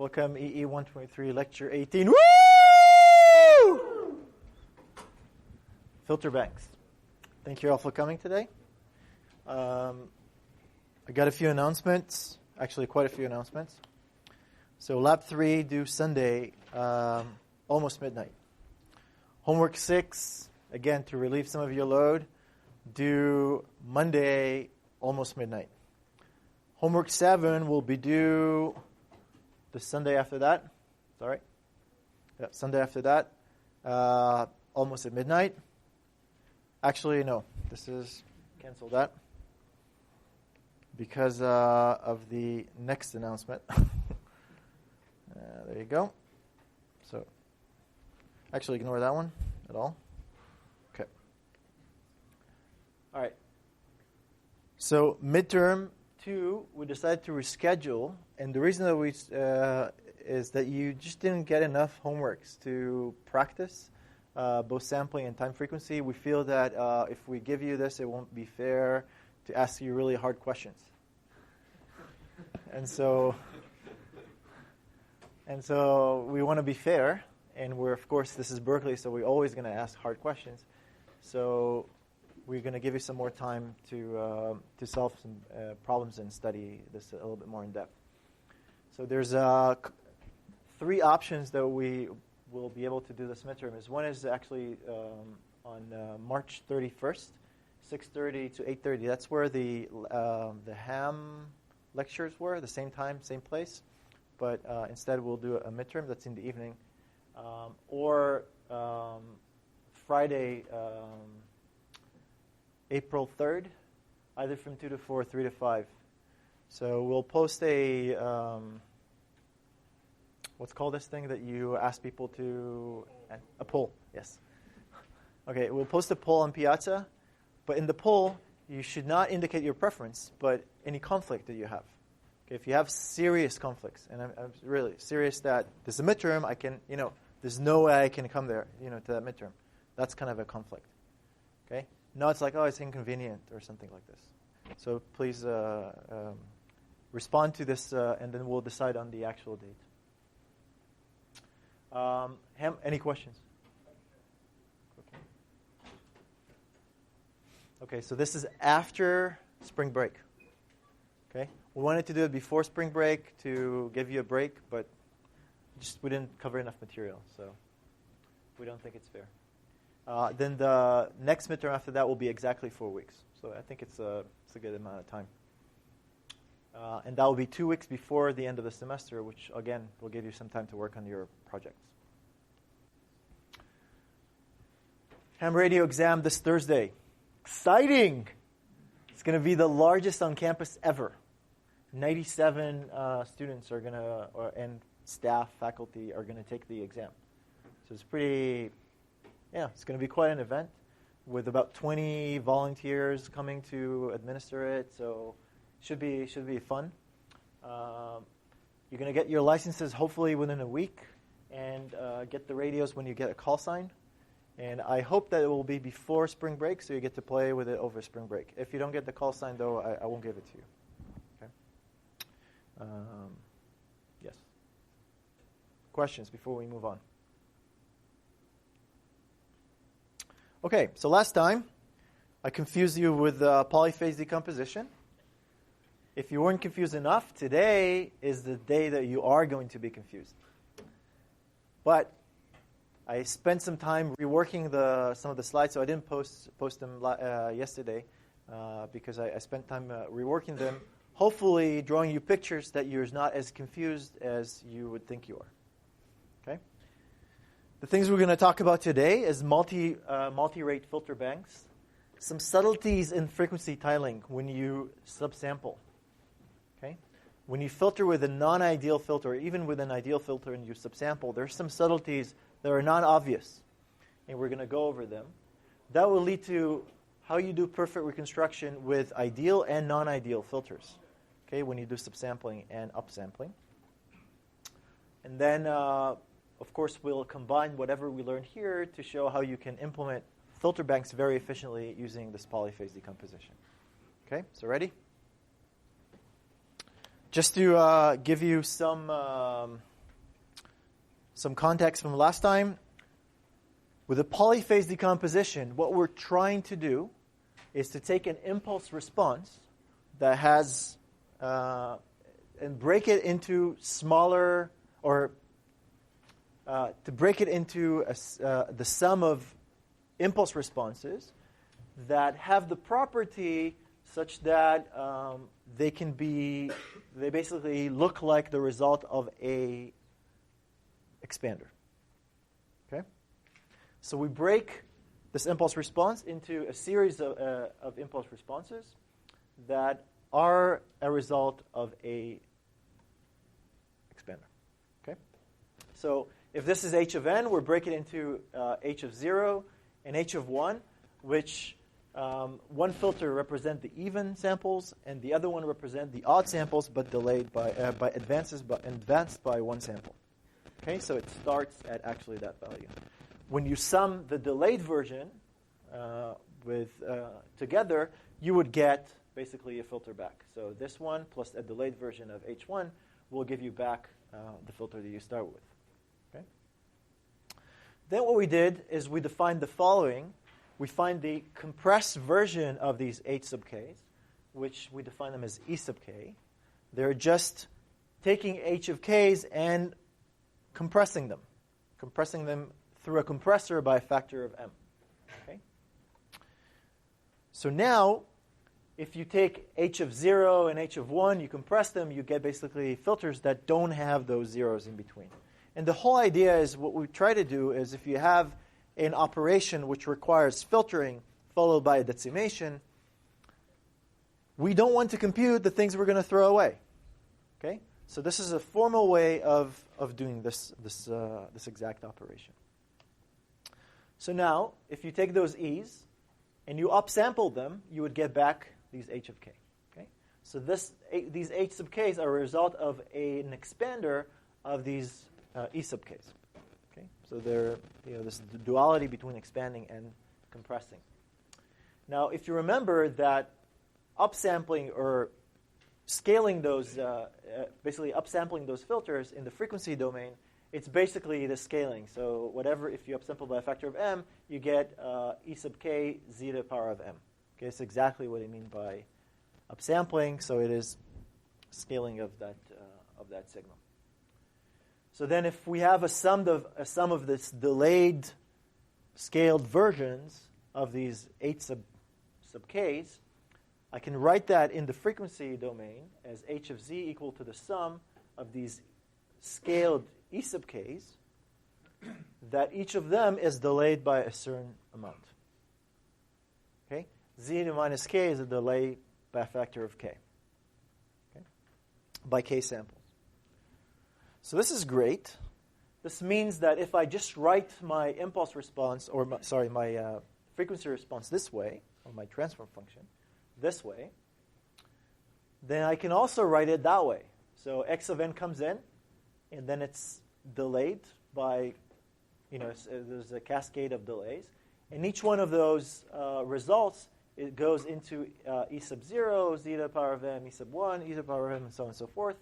Welcome, EE 123, Lecture 18. Woo! Filter banks. Thank you all for coming today. I got a few announcements, actually quite a few announcements. So Lab 3 due Sunday, almost midnight. Homework 6, again, to relieve some of your load, due Monday, almost midnight. Homework 7 will be due the Sunday after that. Sorry. Yeah, Sunday after that, almost at midnight. Actually, no. This is, cancel that. Because of the next announcement. There you go. So, actually ignore that one at all. Okay. All right. So, midterm 2, we decided to reschedule, and the reason that we is that you just didn't get enough homeworks to practice both sampling and time frequency. We feel that if we give you this, it won't be fair to ask you really hard questions. And so we want to be fair, and we're, of course, this is Berkeley, so we're always going to ask hard questions. So we're going to give you some more time to solve some problems and study this a little bit more in depth. So there's 3 options that we will be able to do this midterm. One is actually on March 31st, 6:30 to 8:30. That's where the ham lectures were, the same time, same place. But instead we'll do a midterm that's in the evening. Or Friday, April 3rd, either from 2 to 4, 3 to 5. So we'll post a, what's called this thing that you ask people to, a poll, yes. Okay, we'll post a poll on Piazza, but in the poll, you should not indicate your preference, but any conflict that you have. Okay, if you have serious conflicts, and I'm really serious that there's a midterm, I can, there's no way I can come there, to that midterm. That's kind of a conflict. Okay? No, it's like, it's inconvenient or something like this. So please respond to this, and then we'll decide on the actual date. Any questions? Okay, so this is after spring break. Okay? We wanted to do it before spring break to give you a break, but we didn't cover enough material, so we don't think it's fair. Then the next midterm after that will be exactly 4 weeks. So I think it's a good amount of time. And that will be 2 weeks before the end of the semester, which, again, will give you some time to work on your projects. Ham radio exam this Thursday. Exciting! It's going to be the largest on campus ever. 97 students are going to, and staff, faculty, are going to take the exam. So it's pretty... Yeah, it's going to be quite an event with about 20 volunteers coming to administer it. So it should be fun. You're going to get your licenses hopefully within a week and get the radios when you get a call sign. And I hope that it will be before spring break, so you get to play with it over spring break. If you don't get the call sign, though, I won't give it to you. Okay. Yes. Questions before we move on? Okay, so last time, I confused you with polyphase decomposition. If you weren't confused enough, today is the day that you are going to be confused. But I spent some time reworking some of the slides, so I didn't post them yesterday because I spent time reworking them, hopefully drawing you pictures that you're not as confused as you would think you are. Okay? The things we're going to talk about today is multi-rate filter banks, some subtleties in frequency tiling when you subsample. Okay? When you filter with a non-ideal filter, or even with an ideal filter and you subsample, there's some subtleties that are not obvious, and we're going to go over them. That will lead to how you do perfect reconstruction with ideal and non-ideal filters, okay, when you do subsampling and upsampling. And then, of course, we'll combine whatever we learned here to show how you can implement filter banks very efficiently using this polyphase decomposition. Okay, so ready? Just to give you some context from last time, with a polyphase decomposition, what we're trying to do is to take an impulse response that has, and break it into smaller, or to break it into the sum of impulse responses that have the property such that they basically look like the result of a expander. Okay? So we break this impulse response into a series of impulse responses that are a result of a expander. Okay? So if this is h of n, we're breaking into h of 0 and h of 1, which one filter represent the even samples, and the other one represent the odd samples, but delayed by advanced by one sample. Okay, so it starts at actually that value. When you sum the delayed version together, you would get basically a filter back. So this one plus a delayed version of H1 will give you back the filter that you start with. Okay. Then what we did is we defined the following. We find the compressed version of these H sub k's, which we define them as E sub k. They're just taking H of k's and compressing them through a compressor by a factor of m. Okay? So now, if you take H of 0 and H of 1, you compress them, you get basically filters that don't have those zeros in between. And the whole idea is what we try to do is if you have an operation which requires filtering followed by a decimation, we don't want to compute the things we're going to throw away. Okay? So this is a formal way of doing this exact operation. So now, if you take those E's and you upsample them, you would get back these H of k. Okay? So these H sub k's are a result of an expander of these E sub k's. Okay? So they're this duality between expanding and compressing. Now, if you remember that upsampling or scaling those, basically upsampling those filters in the frequency domain, it's basically the scaling. So whatever, if you upsample by a factor of m, you get E sub k z to the power of m. Okay, it's exactly what I mean by upsampling. So it is scaling of that signal. So then, if we have a sum of this delayed, scaled versions of these H sub k's, I can write that in the frequency domain as H of z equal to the sum of these scaled E sub k's, that each of them is delayed by a certain amount. Okay, z to minus k is a delay by a factor of k. Okay, by k samples. So this is great. This means that if I just write my impulse response, or my frequency response this way, or my transform function this way, then I can also write it that way. So x of n comes in, and then it's delayed by, there's a cascade of delays. And each one of those results, it goes into E sub 0, z to the power of m, E sub 1, e to the power of m, and so on and so forth.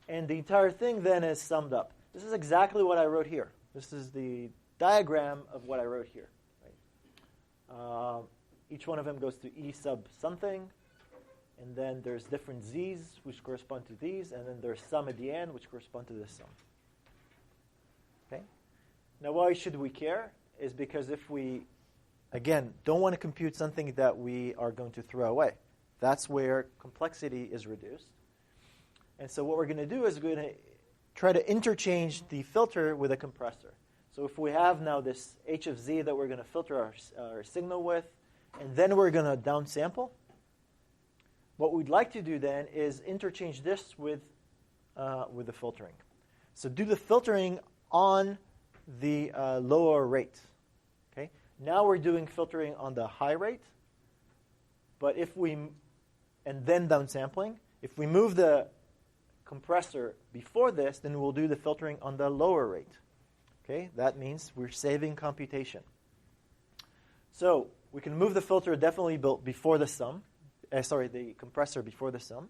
And the entire thing then is summed up. This is exactly what I wrote here. This is the diagram of what I wrote here. Right? Each one of them goes to E sub something, and then there's different z's which correspond to these, and then there's sum at the end which correspond to this sum. Okay? Now why should we care? Is because if we, again, don't want to compute something that we are going to throw away. That's where complexity is reduced. And so what we're going to do is we're going to try to interchange the filter with a compressor. So if we have now this H of z that we're going to filter our signal with, and then we're going to downsample, what we'd like to do then is interchange this with the filtering. So do the filtering on the lower rate. Okay? Now we're doing filtering on the high rate, but and then downsampling. If we move the compressor before this, then we'll do the filtering on the lower rate. Okay, that means we're saving computation. So we can move the filter definitely before the sum. The compressor before the sum.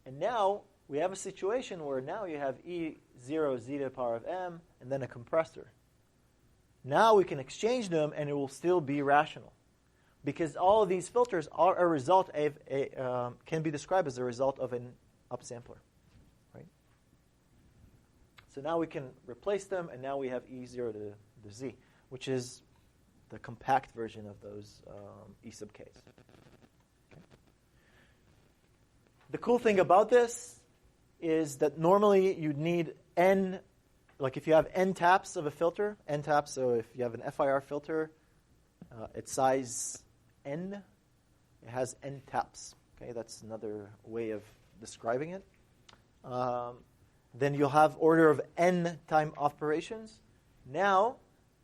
And now we have a situation where now you have E0 z to the power of m and then a compressor. Now we can exchange them and it will still be rational. Because all of these filters are a result of can be described as a result of an upsampler. Right? So now we can replace them, and now we have E0 to the z, which is the compact version of those E sub k's. Okay. The cool thing about this is that normally you'd need n, like if you have n taps of a filter, n taps, so if you have an FIR filter, it's size n, it has n taps. Okay, that's another way of describing it. Then you'll have order of n time operations. Now,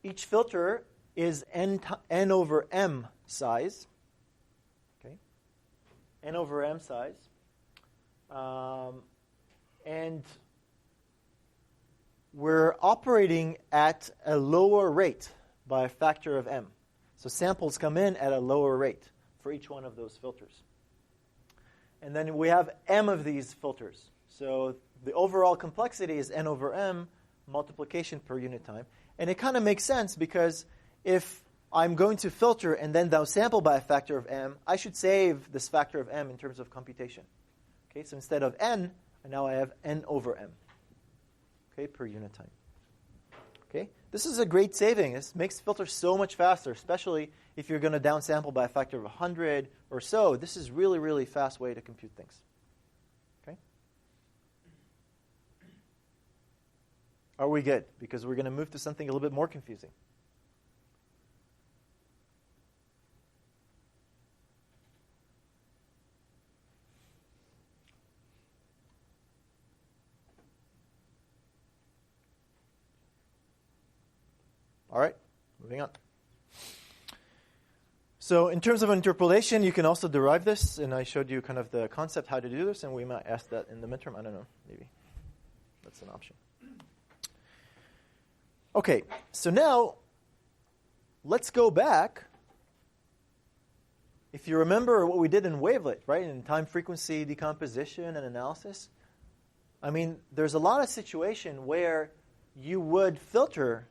each filter is n over m size. Okay, n over m size. And we're operating at a lower rate by a factor of m. So samples come in at a lower rate for each one of those filters. And then we have m of these filters. So the overall complexity is n over m multiplication per unit time. And it kind of makes sense because if I'm going to filter and then downsample by a factor of m, I should save this factor of m in terms of computation. Okay, so instead of n, now I have n over m. Okay, per unit time. Okay, this is a great saving. This makes filters so much faster, especially if you're going to downsample by a factor of 100 or so. This is really, really fast way to compute things. Okay? Are we good? Because we're going to move to something a little bit more confusing. All right, moving on. So in terms of interpolation, you can also derive this, and I showed you kind of the concept how to do this, and we might ask that in the midterm. I don't know, maybe. That's an option. Okay, so now let's go back. If you remember what we did in wavelet, right, in time frequency decomposition and analysis, I mean, there's a lot of situation where you would filter.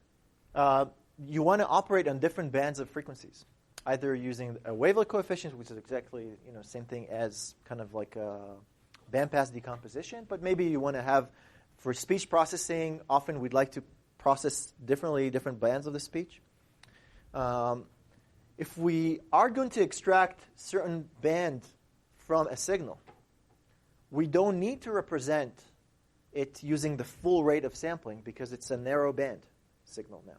You want to operate on different bands of frequencies, either using a wavelet coefficient, which is exactly same thing as kind of like a bandpass decomposition, but maybe you want to have, for speech processing, often we'd like to process differently different bands of the speech. If we are going to extract certain band from a signal, we don't need to represent it using the full rate of sampling because it's a narrow band signal now.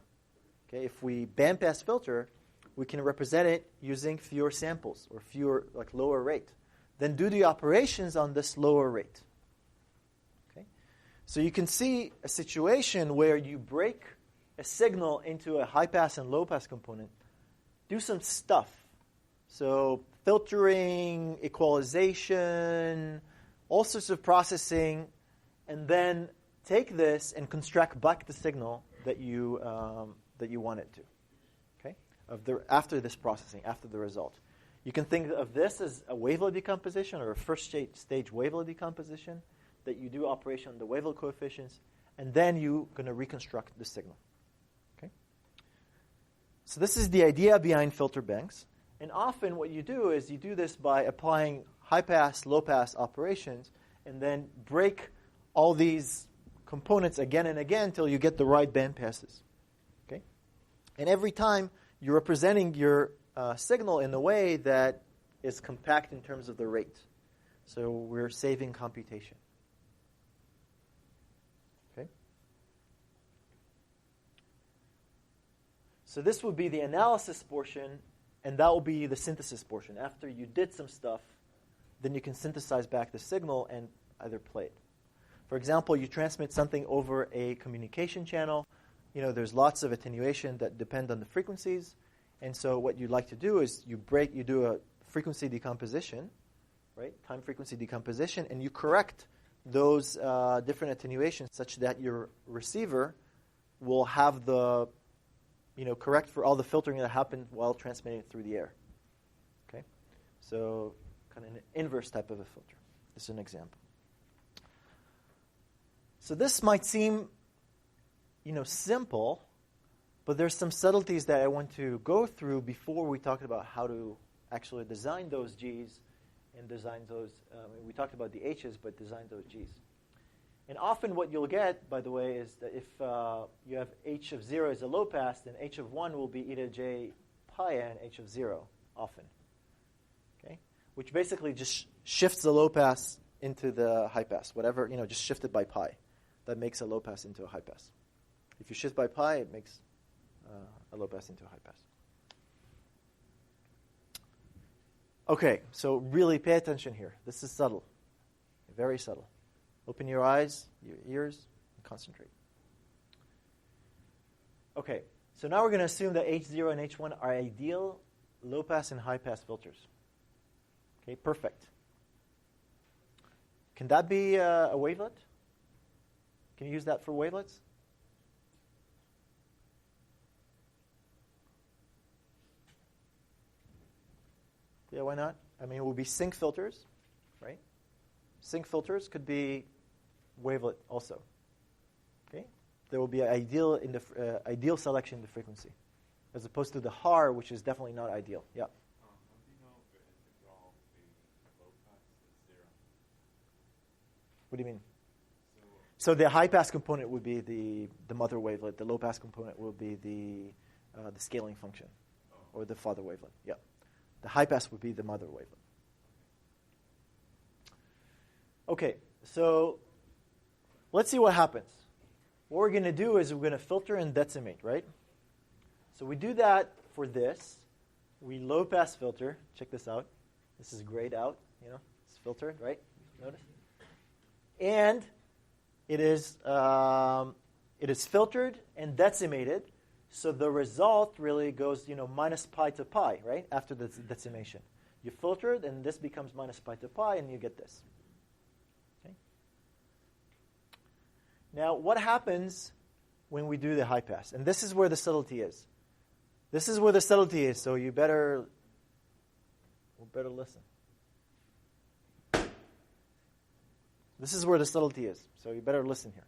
Okay, if we bandpass filter, we can represent it using fewer samples or fewer, like lower rate. Then do the operations on this lower rate. Okay, so you can see a situation where you break a signal into a high pass and low pass component, do some stuff. So filtering, equalization, all sorts of processing, and then take this and construct back the signal that you want it to. Okay, after this processing, after the result, you can think of this as a wavelet decomposition or a first stage wavelet decomposition that you do operation on the wavelet coefficients, and then you're going to reconstruct the signal. Okay, so this is the idea behind filter banks, and often what you do is you do this by applying high pass, low pass operations, and then break all these components again and again until you get the right band passes. Okay? And every time you're representing your signal in a way that is compact in terms of the rate. So we're saving computation. Okay? So this would be the analysis portion, and that will be the synthesis portion. After you did some stuff, then you can synthesize back the signal and either play it. For example, you transmit something over a communication channel. There's lots of attenuation that depend on the frequencies. And so what you'd like to do is you do a frequency decomposition, right? Time frequency decomposition, and you correct those different attenuations such that your receiver will have the, correct for all the filtering that happened while transmitting it through the air. Okay? So kind of an inverse type of a filter. This is an example. So this might seem, simple, but there's some subtleties that I want to go through before we talk about how to actually design those G's and design those. We talked about the H's, but design those G's. And often what you'll get, by the way, is that if you have H of 0 as a low pass, then H of 1 will be e to j pi n H of 0 often. Okay? Which basically just shifts the low pass into the high pass. Whatever, just shift it by pi. That makes a low pass into a high pass. If you shift by pi, it makes a low pass into a high pass. Okay, so really pay attention here. This is subtle. Very subtle. Open your eyes, your ears, and concentrate. Okay, so now we're going to assume that H0 and H1 are ideal low-pass and high-pass filters. Okay, perfect. Can that be a wavelet? Can you use that for wavelets? Yeah, why not? I mean, it will be sinc filters, right? Sinc filters could be wavelet also. Okay, there will be an ideal selection in the frequency, as opposed to the HAR, which is definitely not ideal. Yeah. How do you know if the integral the low pass is 0? What do you mean? So the high pass component would be the mother wavelet. The low pass component will be the scaling function, or the father wavelet. Yeah. The high pass would be the mother wavelet. Okay, so let's see what happens. What we're going to do is we're going to filter and decimate, right? So we do that for this. We low pass filter. Check this out. This is grayed out. It's filtered, right? Notice. And it is filtered and decimated. So the result really goes, minus pi to pi, right? After the decimation. You filter it, and this becomes minus pi to pi, and you get this. Okay? Now, what happens when we do the high pass? And this is where the subtlety is. This is where the subtlety is, so you better listen. This is where the subtlety is, so you better listen here.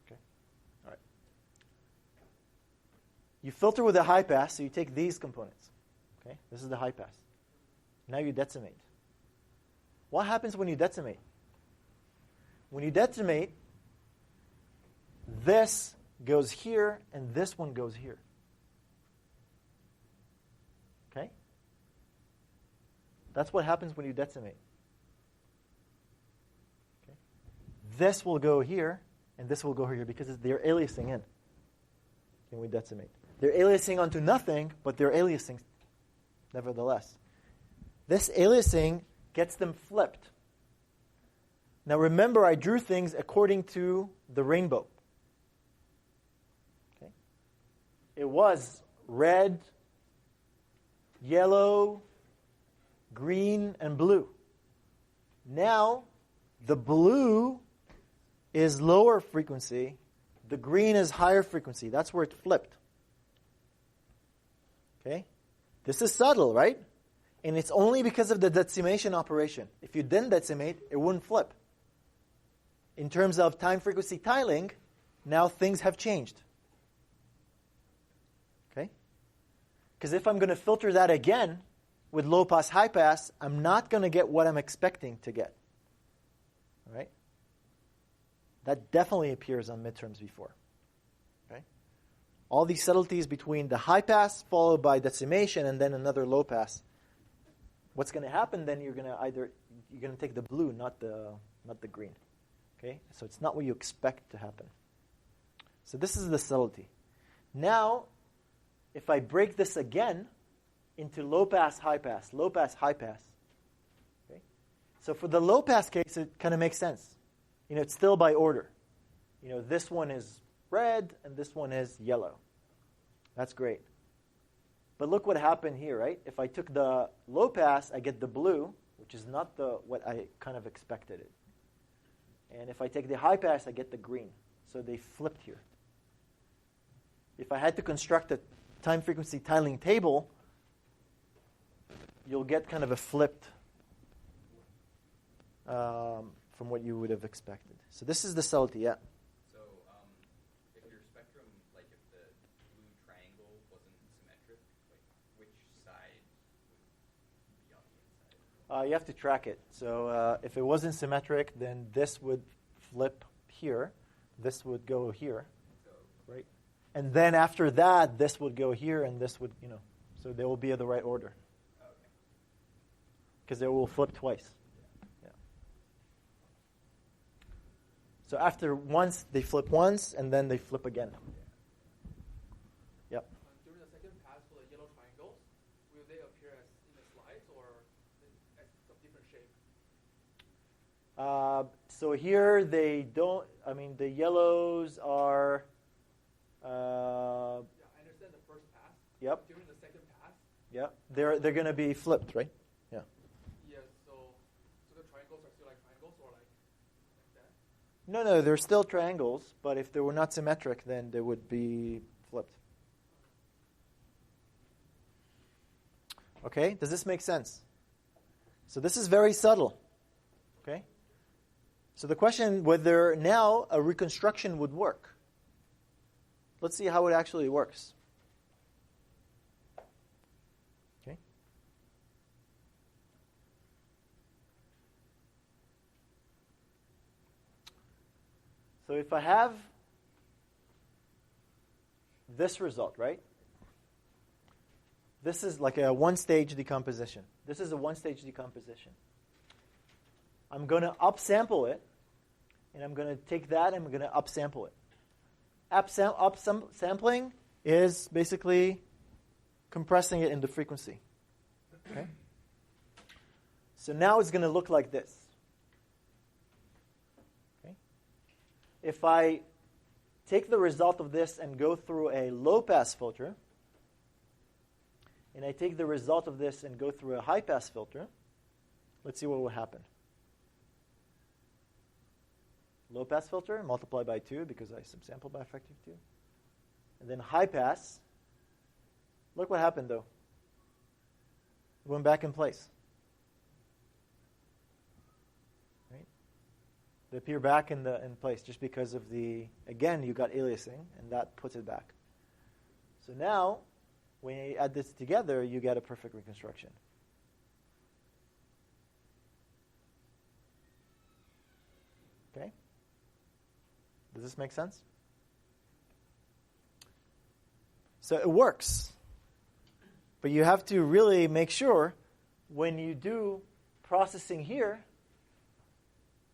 Okay? All right. You filter with a high pass, so you take these components. Okay? This is the high pass. Now you decimate. What happens when you decimate? When you decimate, this goes here, and this one goes here. Okay? That's what happens when you decimate. Okay? This will go here, and this will go here, because they're aliasing in when we decimate. They're aliasing onto nothing, but they're aliasing nevertheless. This aliasing gets them flipped. Now remember, I drew things according to the rainbow. Okay? It was red, yellow, green, and blue. Now, the blue is lower frequency. The green is higher frequency. That's where it flipped. Okay? This is subtle, right? And it's only because of the decimation operation. If you didn't decimate, it wouldn't flip. In terms of time-frequency tiling, now things have changed. Okay? Because if I'm going to filter that again with low-pass, high-pass, I'm not going to get what I'm expecting to get. All right? That definitely appears on midterms before. Okay? All these subtleties between the high pass followed by decimation and then another low pass. What's going to happen then? You're going to take the blue, not the green. Okay, so it's not what you expect to happen. So this is the subtlety. Now, if I break this again into low pass, high pass, low pass, high pass. Okay, so for the low pass case, it kind of makes sense. It's still by order. This one is red and this one is yellow. That's great. But look what happened here, right? If I took the low pass, I get the blue, which is not what I kind of expected it. And if I take the high pass, I get the green. So they flipped here. If I had to construct a time-frequency tiling table, you'll get kind of a flipped from what you would have expected. So this is the subtlety, yeah. So wasn't symmetric, like which side would be on the inside? You have to track it. So if it wasn't symmetric, then this would flip here. This would go here, So right? And then after that, this would go here, and this would, so they will be in the right order. okay. Because they will flip twice. Yeah. So after once, they flip once, and then they flip again. Yep. During the second pass for the yellow triangles, will they appear as in the slides or as of different shape? So here they don't, the yellows are, Yeah, I understand the first pass. Yep. During the second pass, yep, they're going to be flipped, right? Yeah. yes. So the triangles are still like triangles or like that. No, they're still triangles, but if they were not symmetric, then they would be flipped. Okay, does this make sense? So this is very subtle. Okay? So the question whether now a reconstruction would work. Let's see how it actually works. Okay? So if I have this result, right? This is like a one-stage decomposition. This is a one-stage decomposition. I'm going to upsample it, and I'm going to take that and I'm going to upsample it. Upsampling is basically compressing it into frequency. Okay? So now it's going to look like this. Okay? If I take the result of this and go through a low-pass filter, and I take the result of this and go through a high-pass filter, let's see what will happen. Low-pass filter, multiply by 2 because I subsample by a factor of 2. And then high-pass. Look what happened, though. It went back in place. Right? They appear back in place just because of again, you got aliasing, and that puts it back. So now, when you add this together, you get a perfect reconstruction. Okay? Does this make sense? So it works. But you have to really make sure when you do processing here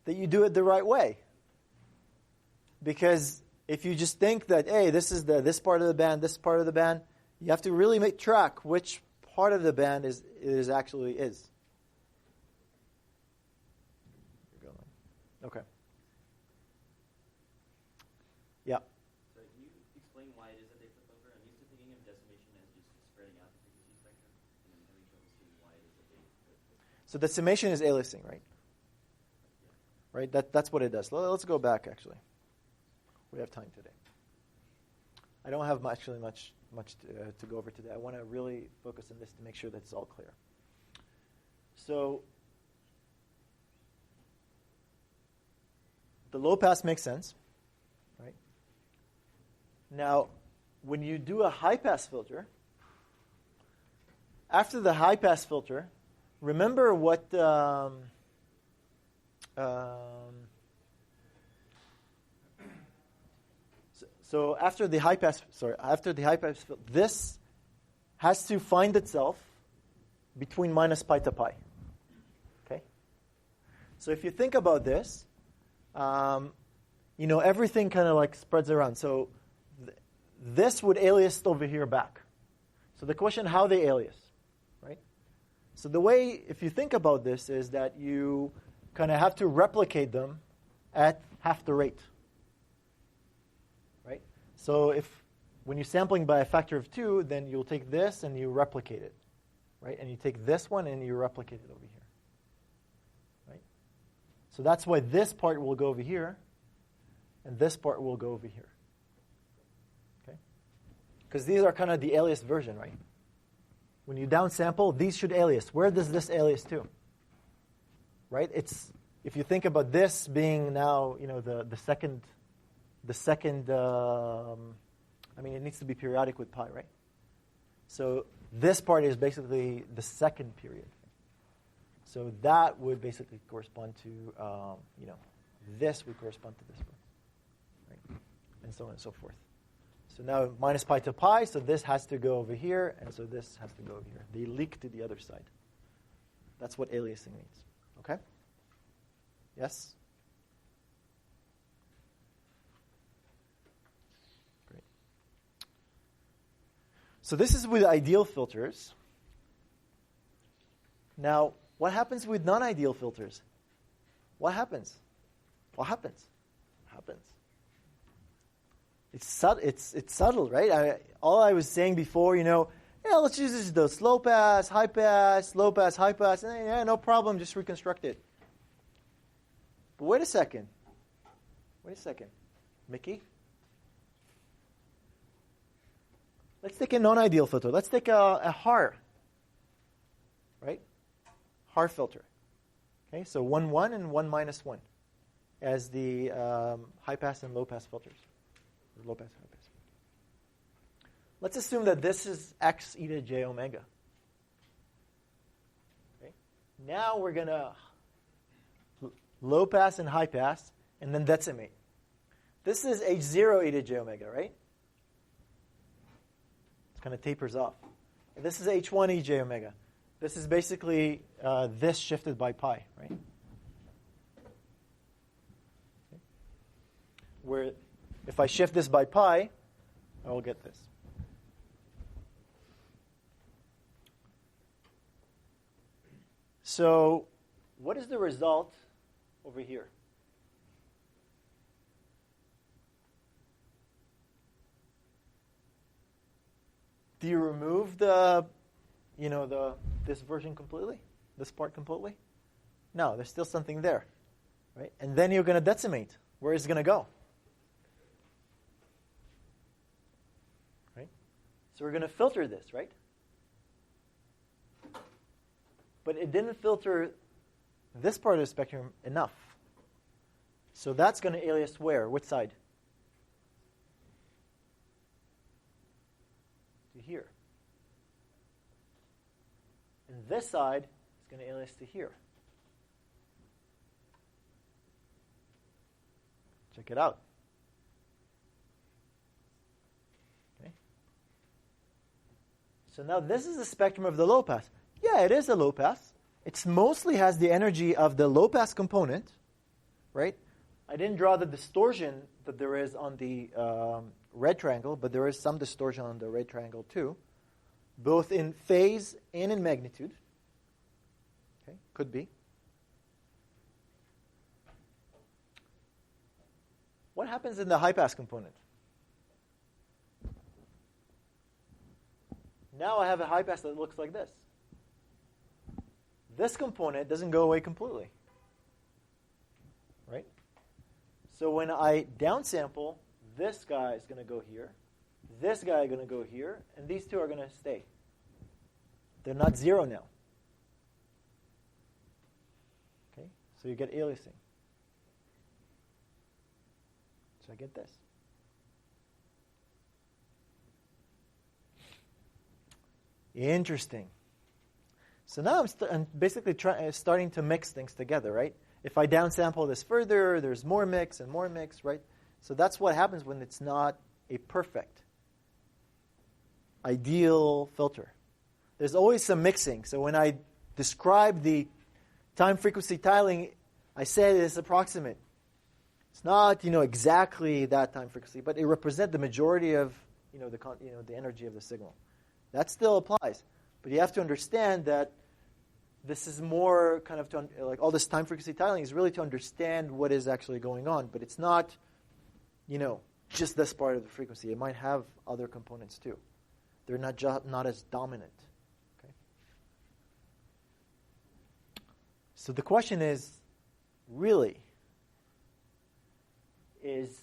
that you do it the right way. Because if you just think that, hey, this is this part of the band, this part of the band, you have to really make track which part of the band it actually is. Okay. Yeah. So can you explain why it is that they flip over? I'm used to thinking of decimation as just spreading out the frequency spectrum, and I'm having trouble seeing why it is that they flip. So decimation is aliasing, right? Yeah. Right? That's what it does. Let's go back, actually. We have time today. I don't have much to go over today. I want to really focus on this to make sure that it's all clear. So the low pass makes sense, right? Now, when you do a high pass filter, after the high pass filter, remember what so after the high pass filter, this has to find itself between minus pi to pi. Okay? So if you think about this, everything kind of like spreads around. So this would alias over here back. So the question, how they alias, right? So the way, if you think about this, is that you kind of have to replicate them at half the rate, right? So when you're sampling by a factor of 2, then you'll take this and you replicate it, right? And you take this one and you replicate it over here, right? So that's why this part will go over here, and this part will go over here. Okay? Because these are kind of the alias version, right? When you downsample, these should alias. Where does this alias to? Right? If you think about this being now, the second. It needs to be periodic with pi, right? So this part is basically the second period. So that would basically correspond to, this would correspond to this one, right? And so on and so forth. So now minus pi to pi, so this has to go over here, and so this has to go over here. They leak to the other side. That's what aliasing means. Okay? Yes? Great. So this is with ideal filters. Now, what happens with non-ideal filters? What happens? What happens? What happens? It's subtle, right? All I was saying before, let's use this low pass, high pass, low pass, high pass. Yeah, no problem, just reconstruct it. But wait a second. Mickey? Let's take a non-ideal filter. Let's take a HAR, right? HAR filter. Okay, so 1, 1, and 1 minus 1 as the high pass and low pass filters. Low pass, high pass. Let's assume that this is x eta j omega. Okay. Now we're going to low pass and high pass, and then decimate. This is h0 eta j omega, right? It kind of tapers off. And this is h1 e j omega. This is basically this shifted by pi, right? Okay. Where if I shift this by pi, I will get this. So what is the result over here? Do you remove this version completely? This part completely? No, there's still something there, right? And then you're going to decimate. Where is it going to go? Right? So we're going to filter this, right? But it didn't filter this part of the spectrum enough. So that's going to alias where? Which side? To here. And this side is going to alias to here. Check it out. Okay. So now this is the spectrum of the low pass. Yeah, it is a low pass. It mostly has the energy of the low pass component, right? I didn't draw the distortion that there is on the red triangle, but there is some distortion on the red triangle too, both in phase and in magnitude. Okay, could be. What happens in the high pass component? Now I have a high pass that looks like this. This component doesn't go away completely, right? So when I downsample, this guy is going to go here, this guy is going to go here, and these two are going to stay. They're not zero now. Okay, so you get aliasing. So I get this. Interesting. So now I'm basically starting to mix things together, right? If I downsample this further, there's more mix and more mix, right? So that's what happens when it's not a perfect, ideal filter. There's always some mixing. So when I describe the time-frequency tiling, I said it's approximate. It's not, exactly that time frequency, but it represents the majority of, the energy of the signal. That still applies. But you have to understand that this is more kind of like all this time frequency tiling is really to understand what is actually going on. But it's not, just this part of the frequency. It might have other components too. They're not as dominant. Okay. So the question is, really, is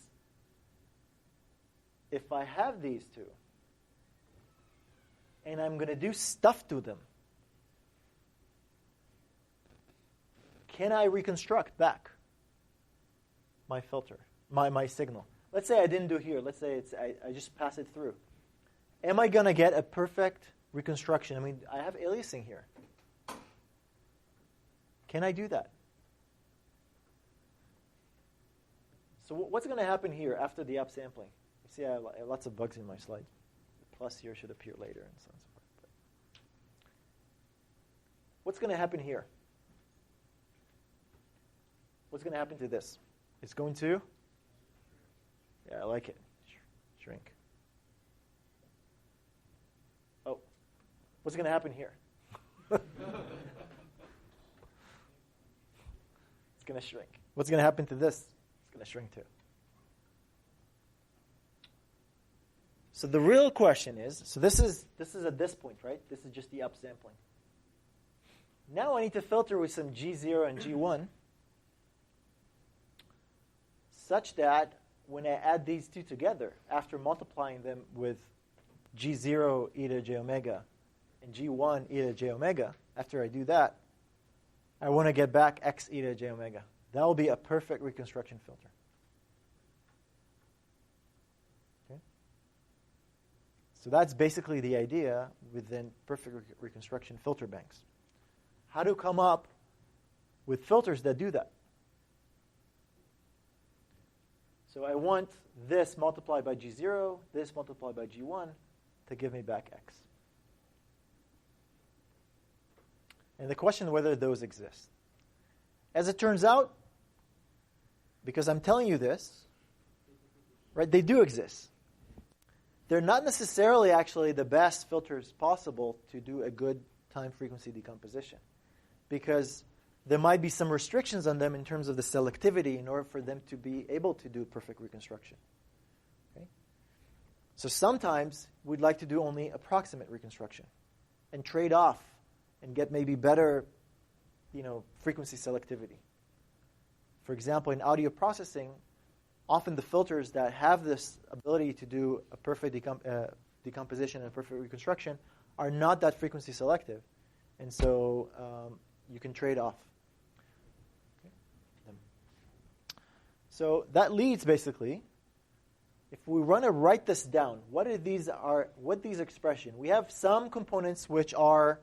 if I have these two, and I'm going to do stuff to them, can I reconstruct back my filter, my signal? Let's say I didn't do here. Let's say I just pass it through. am I going to get a perfect reconstruction? I mean, I have aliasing here. Can I do that? So what's going to happen here after the upsampling? You see, I have lots of bugs in my slides. The plus here should appear later and so on and so forth. But what's going to happen here? What's going to happen to this? It's going to, yeah, I like it, shrink. Oh, what's going to happen here? It's going to shrink. What's going to happen to this? It's going to shrink too. So the real question is, so this is at this point, right? This is just the upsampling. Now I need to filter with some G0 and G1 such that when I add these two together, after multiplying them with G0 e to j omega and G1 e to j omega, after I do that, I want to get back x e to j omega. That will be a perfect reconstruction filter. Okay? So that's basically the idea within perfect reconstruction filter banks. How to come up with filters that do that. So I want this multiplied by G0, this multiplied by G1 to give me back x. And the question is whether those exist. As it turns out, because I'm telling you this, right, they do exist. They're not necessarily actually the best filters possible to do a good time-frequency decomposition, because there might be some restrictions on them in terms of the selectivity in order for them to be able to do perfect reconstruction. Okay? So sometimes we'd like to do only approximate reconstruction and trade off and get maybe better, frequency selectivity. For example, in audio processing, often the filters that have this ability to do a perfect decomposition and a perfect reconstruction are not that frequency selective. And so you can trade off. Okay. So that leads basically, if we want to write this down, what these expressions? We have some components which are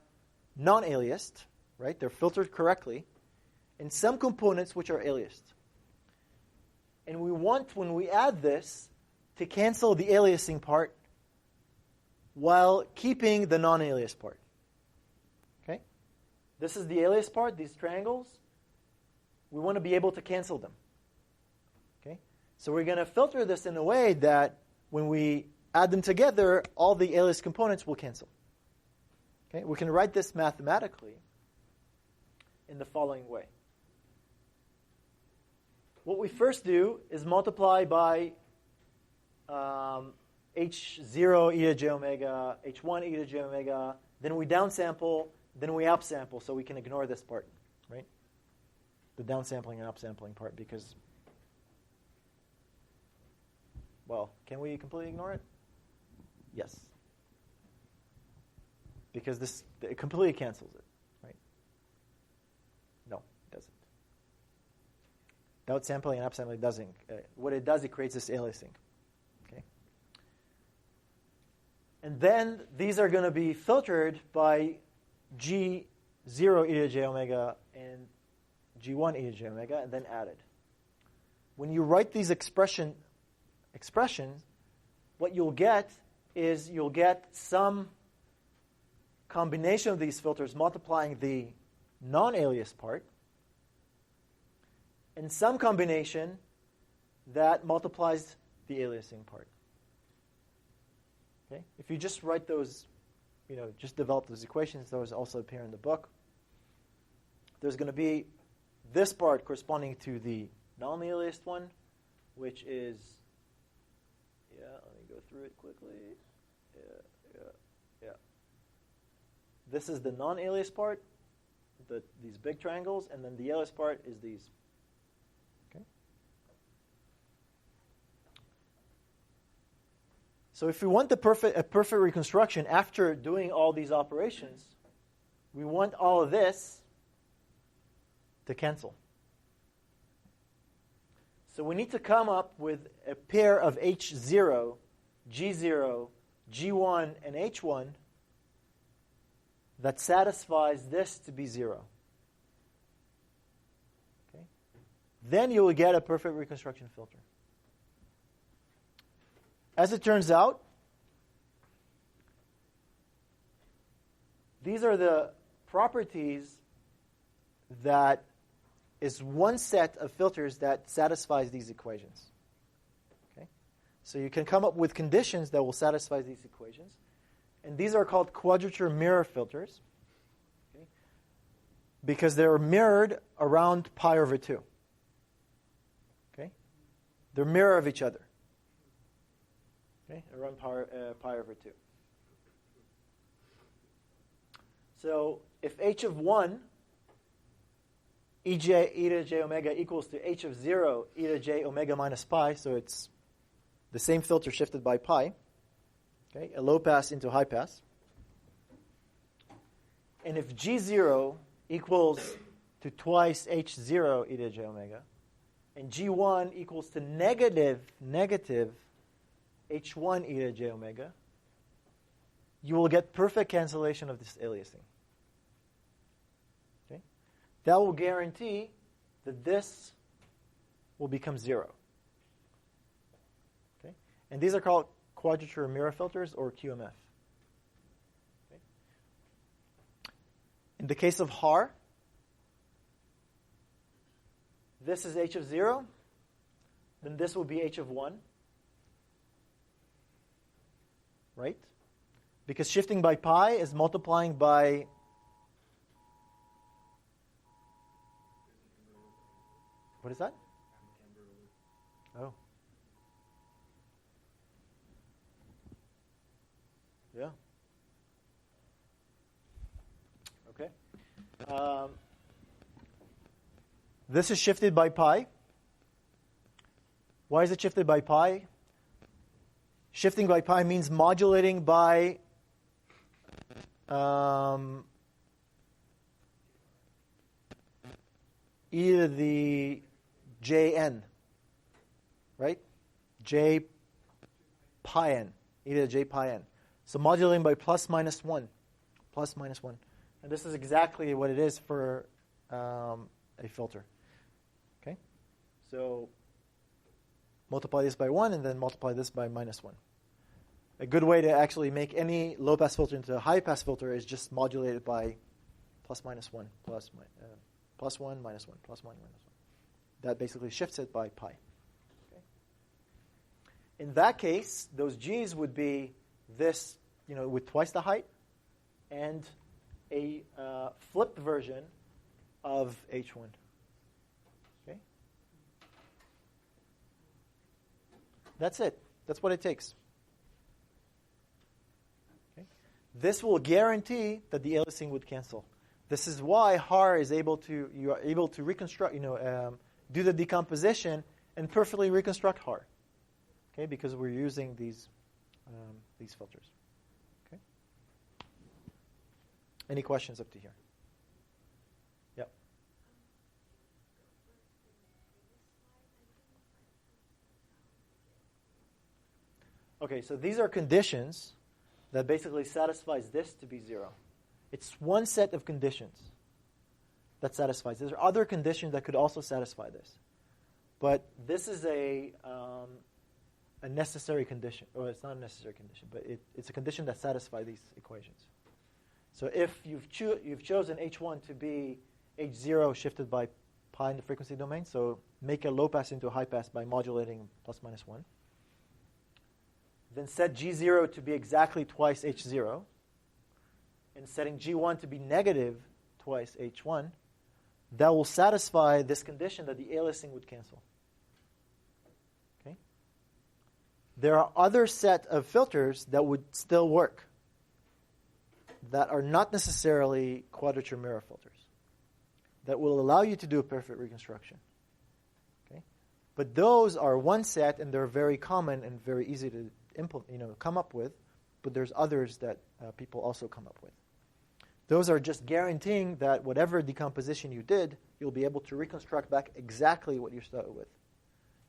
non-aliased, right? They're filtered correctly, and some components which are aliased. And we want, when we add this, to cancel the aliasing part while keeping the non-alias part. Okay? This is the alias part, these triangles. We want to be able to cancel them. Okay? So we're going to filter this in a way that when we add them together, all the alias components will cancel. Okay? We can write this mathematically in the following way. What we first do is multiply by H0 e to j omega, H1 e to j omega, then we downsample, then we upsample, so we can ignore this part, right? The downsampling and upsampling part, because, well, can we completely ignore it? Yes. Because it completely cancels it, right? No, it doesn't. Downsampling and upsampling doesn't. What it does, it creates this aliasing. Okay. And then these are going to be filtered by G0 e to j omega and G1 e to j omega, and then added. When you write these expressions, what you'll get is you'll get some combination of these filters multiplying the non-alias part, and some combination that multiplies the aliasing part. Okay? If you just write those, just develop those equations, those also appear in the book. There's going to be this part corresponding to the non-aliased one, which is, let me go through it quickly. Yeah. This is the non-alias part, these big triangles, and then the alias part is these. Okay. So if we want a perfect reconstruction after doing all these operations, we want all of this to cancel. So we need to come up with a pair of H0, G0, G1 and H1 that satisfies this to be 0. Okay? Then you will get a perfect reconstruction filter. As it turns out, these are the properties that is one set of filters that satisfies these equations. Okay? So you can come up with conditions that will satisfy these equations. And these are called quadrature mirror filters, okay? Because they're mirrored around pi over 2. Okay? They're mirror of each other. Okay? Around pi over 2. So if h of 1, e to j omega equals to h of 0, e to j omega minus pi, so it's the same filter shifted by pi, okay, a low pass into high pass. And if G0 equals to twice H0 e to j omega, and G1 equals to negative H1 e to j omega, you will get perfect cancellation of this aliasing. Okay? That will guarantee that this will become 0. Okay? And these are called quadrature mirror filters, or QMF. Okay? In the case of Haar, this is h of 0, then this will be h of 1. Right? Because shifting by pi is multiplying by what is that? Oh. Yeah. Okay. This is shifted by pi. Why is it shifted by pi? Shifting by pi means modulating by e to the jn, right? J pi n, e to the j pi n. So modulating by plus minus 1. And this is exactly what it is for a filter. Okay? So multiply this by 1 and then multiply this by minus 1. A good way to actually make any low-pass filter into a high-pass filter is just modulate it by plus minus 1, plus 1, minus 1, plus 1, minus 1. That basically shifts it by pi. Okay? In that case, those G's would be this, with twice the height, and a flipped version of H1. Okay? That's it. That's what it takes. Okay? This will guarantee that the aliasing would cancel. This is why Haar is you are able to reconstruct, do the decomposition and perfectly reconstruct Haar. Okay? Because we're using these filters. Okay? Any questions up to here? Yep. Okay, so these are conditions that basically satisfies this to be 0. It's one set of conditions that satisfies. There are other conditions that could also satisfy this. But this is a necessary condition. Or it's not a necessary condition, but it's a condition that satisfies these equations. So if you've chosen H1 to be H0 shifted by pi in the frequency domain, so make a low pass into a high pass by modulating plus minus 1. Then set G0 to be exactly twice H0. And setting G1 to be negative twice H1, that will satisfy this condition that the aliasing would cancel. Okay? There are other set of filters that would still work that are not necessarily quadrature mirror filters that will allow you to do a perfect reconstruction. Okay? But those are one set, and they're very common and very easy to come up with. But there's others that people also come up with. Those are just guaranteeing that whatever decomposition you did, you'll be able to reconstruct back exactly what you started with.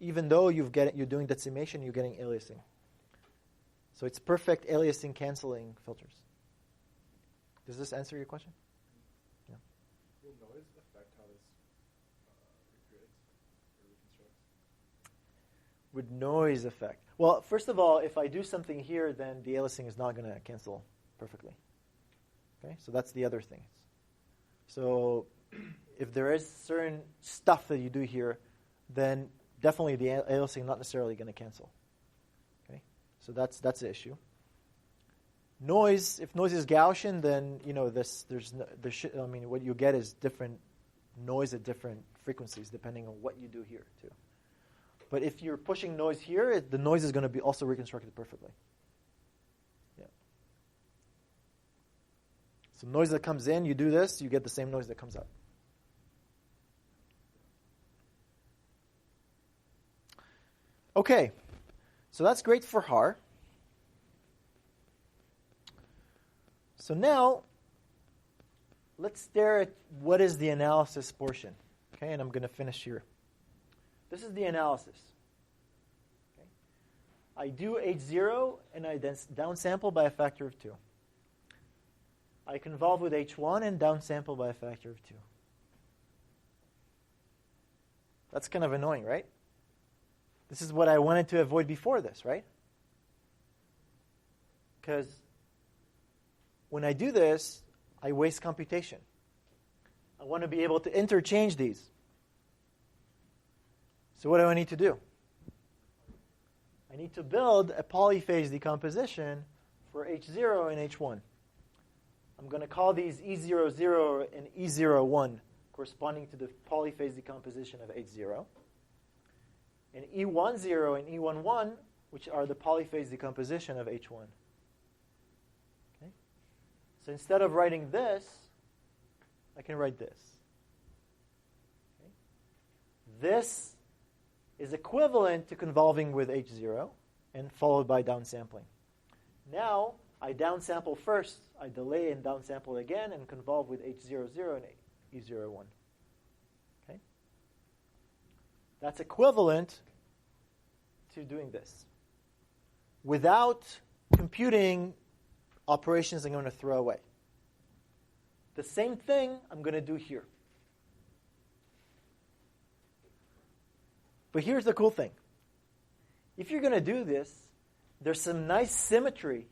Even though you're doing decimation, you're getting aliasing. So it's perfect aliasing canceling filters. Does this answer your question? Yeah. Will noise affect how this recreates or reconstructs? Would noise affect? Well, first of all, if I do something here, then the aliasing is not going to cancel perfectly. Okay, so that's the other thing. So if there is certain stuff that you do here, then definitely the aliasing not necessarily going to cancel. Okay, so that's the issue. Noise, if noise is Gaussian, then what you get is different noise at different frequencies depending on what you do here too. But if you're pushing noise here, the noise is going to be also reconstructed perfectly. Yeah. So noise that comes in, you do this, you get the same noise that comes out. Okay, so that's great for HAR. So now, let's stare at what is the analysis portion. Okay, and I'm going to finish here. This is the analysis. Okay. I do H0, and I then downsample by a factor of 2. I convolve with H1 and downsample by a factor of 2. That's kind of annoying, right? This is what I wanted to avoid before this, right? Because when I do this, I waste computation. I want to be able to interchange these. So what do I need to do? I need to build a polyphase decomposition for H0 and H1. I'm going to call these E00 and E01, corresponding to the polyphase decomposition of H0. And E10 and E11, which are the polyphase decomposition of H1. Okay? So instead of writing this, I can write this. Okay? This is equivalent to convolving with H0 and followed by downsampling. Now, I downsample first, I delay and downsample again and convolve with H00 and E01. Okay? That's equivalent to doing this. Without computing operations I'm going to throw away. The same thing I'm going to do here. But here's the cool thing. If you're going to do this, there's some nice symmetry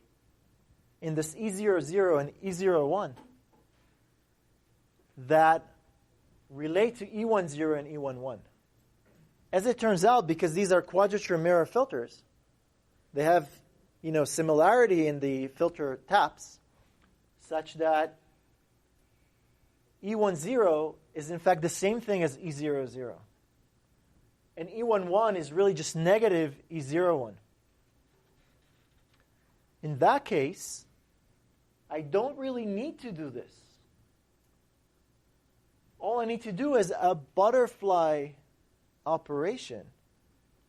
in this E00 and E01 that relate to E10 and E11. As it turns out, because these are quadrature mirror filters, they have, similarity in the filter taps, such that E10 is in fact the same thing as E00. And E11 is really just negative E01. In that case, I don't really need to do this. All I need to do is a butterfly operation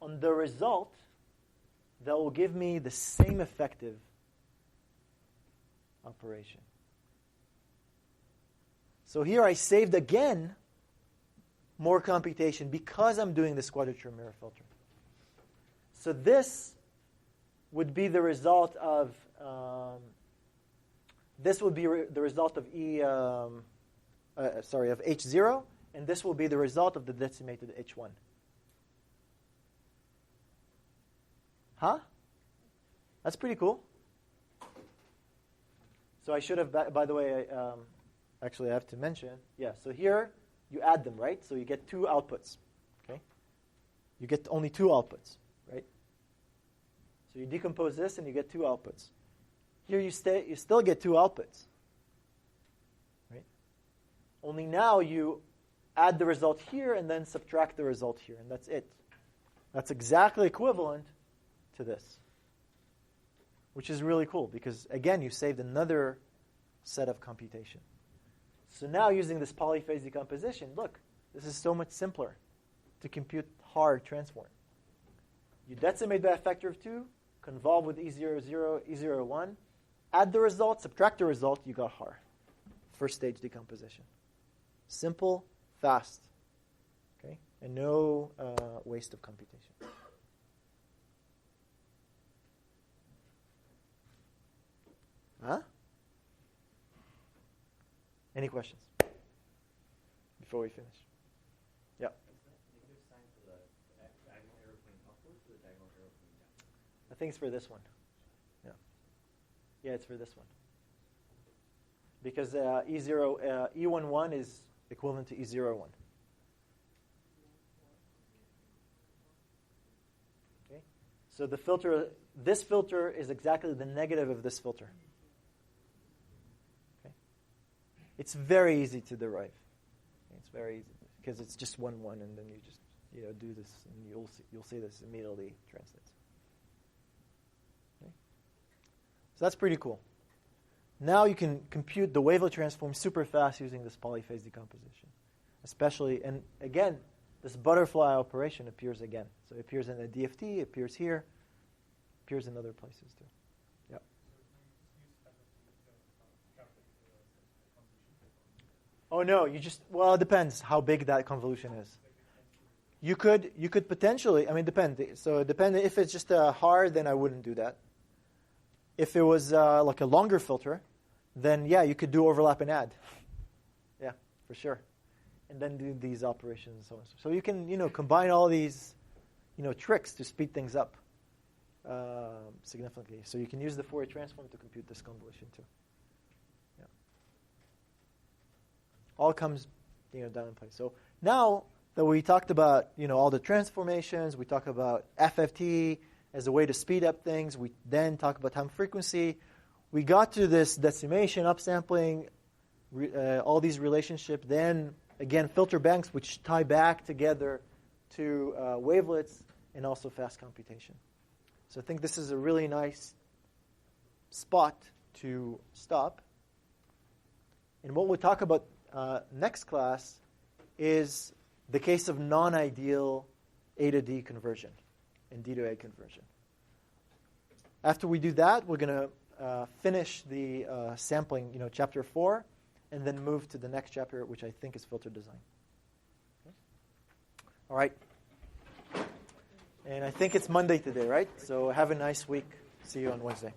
on the result that will give me the same effective operation. So here I saved again more computation because I'm doing this quadrature mirror filter. So this would be the result of the result of of H0, and this will be the result of the decimated H1. Huh? That's pretty cool. So I should have, by the way, actually I have to mention, so here you add them, right? So you get 2 outputs, okay? You get only 2 outputs, right? So you decompose this and you get 2 outputs. Here you still get 2 outputs, right? Only now you add the result here and then subtract the result here, and that's it. That's exactly equivalent to this, which is really cool because, again, you saved another set of computation. So now using this polyphase decomposition, look, this is so much simpler to compute hard transform. You decimate by a factor of 2, convolve with E00, E01, add the result, subtract the result, you got HAR. First stage decomposition. Simple, fast, okay, and no waste of computation. Huh? Any questions before we finish? Yeah. Is that negative sign for the diagonal arrow pointing upwards or the diagonal arrow pointing down? I think it's for this one. Yeah. Yeah, it's for this one. Because E11 is equivalent to E01. Okay. So the filter, this filter is exactly the negative of this filter. Okay. It's very easy to derive. Okay, it's very easy because it's just 1, 1, and then you just do this, and you'll see this immediately translates. Okay. So that's pretty cool. Now you can compute the wavelet transform super fast using this polyphase decomposition. Especially, and again, this butterfly operation appears again. So it appears in the DFT, it appears here, appears in other places too. Yep. Oh no, it depends how big that convolution is. You could potentially, depend. So it depends. If it's just hard, then I wouldn't do that. If it was like a longer filter, then yeah, you could do overlap and add. Yeah, for sure. And then do these operations and so on. So you can, combine all these, tricks to speed things up significantly. So you can use the Fourier transform to compute this convolution too. Yeah. All comes, down in place. So now that we talked about, all the transformations, we talk about FFT as a way to speed up things. We then talk about time frequency. We got to this decimation, upsampling, all these relationships. Then, again, filter banks, which tie back together to wavelets and also fast computation. So I think this is a really nice spot to stop. And what we'll talk about next class is the case of non-ideal A to D conversion and D to A conversion. After we do that, we're going to finish the sampling, chapter 4, and then move to the next chapter, which I think is filter design. Okay. All right. And I think it's Monday today, right? So have a nice week. See you on Wednesday.